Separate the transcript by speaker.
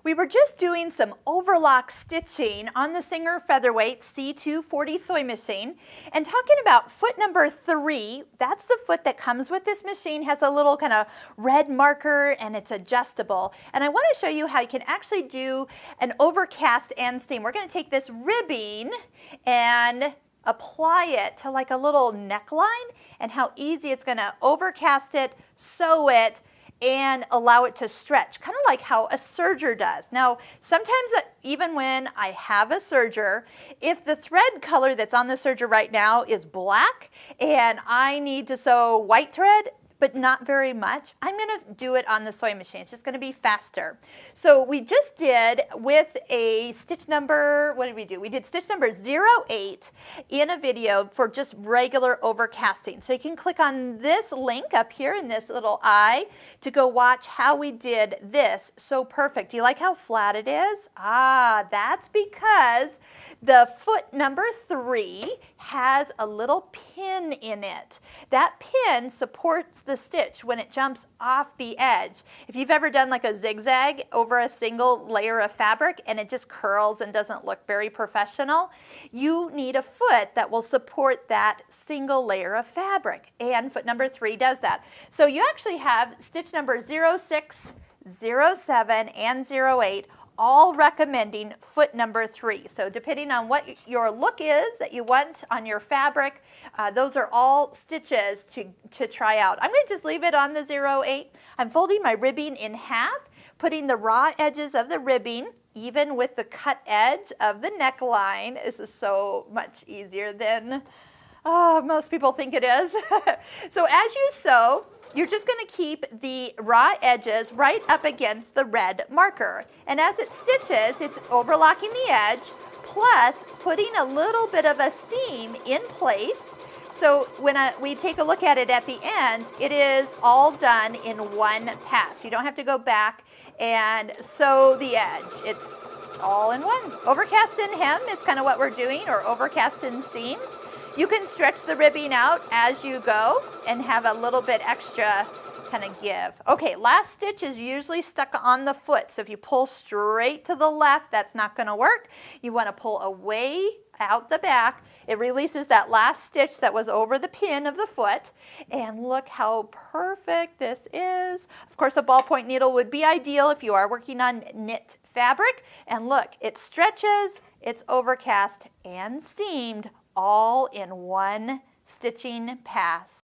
Speaker 1: We were just doing some overlock stitching on the Singer Featherweight C240 sewing machine and talking about foot number 3. That's the foot that comes with this machine, has a little kind of red marker and it's adjustable. And I want to show you how you can actually do an overcast and seam. We're going to take this ribbing and apply it to like a little neckline and how easy it's going to overcast it, sew it, and allow it to stretch, kind of like how a serger does. Now, sometimes even when I have a serger, if the thread color that's on the serger right now is black and I need to sew white thread, but not very much, I'm going to do it on the sewing machine. It's just going to be faster. So we just did with a stitch number, what did we do? We did stitch number 08 in a video for just regular overcasting. So you can click on this link up here in this little eye to go watch how we did this. So perfect. Do you like how flat it is? Ah, that's because the foot number 3 has a little pin in it. That pin supports the stitch when it jumps off the edge. If you've ever done like a zigzag over a single layer of fabric and it just curls and doesn't look very professional, you need a foot that will support that single layer of fabric, and foot number 3 does that. So you actually have stitch number 06, 07, and 08 all recommending foot number 3. So depending on what your look is that you want on your fabric, those are all stitches to try out. I'm going to just leave it on the 08. I'm folding my ribbing in half, putting the raw edges of the ribbing even with the cut edge of the neckline. This is so much easier than most people think it is. So as you sew, you're just going to keep the raw edges right up against the red marker. And as it stitches, it's overlocking the edge, plus putting a little bit of a seam in place. So when we take a look at it at the end, it is all done in one pass. You don't have to go back and sew the edge. It's all in one. Overcast and hem is kind of what we're doing, or overcast and seam. You can stretch the ribbing out as you go and have a little bit extra kind of give. Okay, last stitch is usually stuck on the foot. So if you pull straight to the left, that's not going to work. You want to pull away out the back. It releases that last stitch that was over the pin of the foot. And look how perfect this is. Of course, a ballpoint needle would be ideal if you are working on knit fabric. And look, it stretches, it's overcast and seamed all in one stitching pass.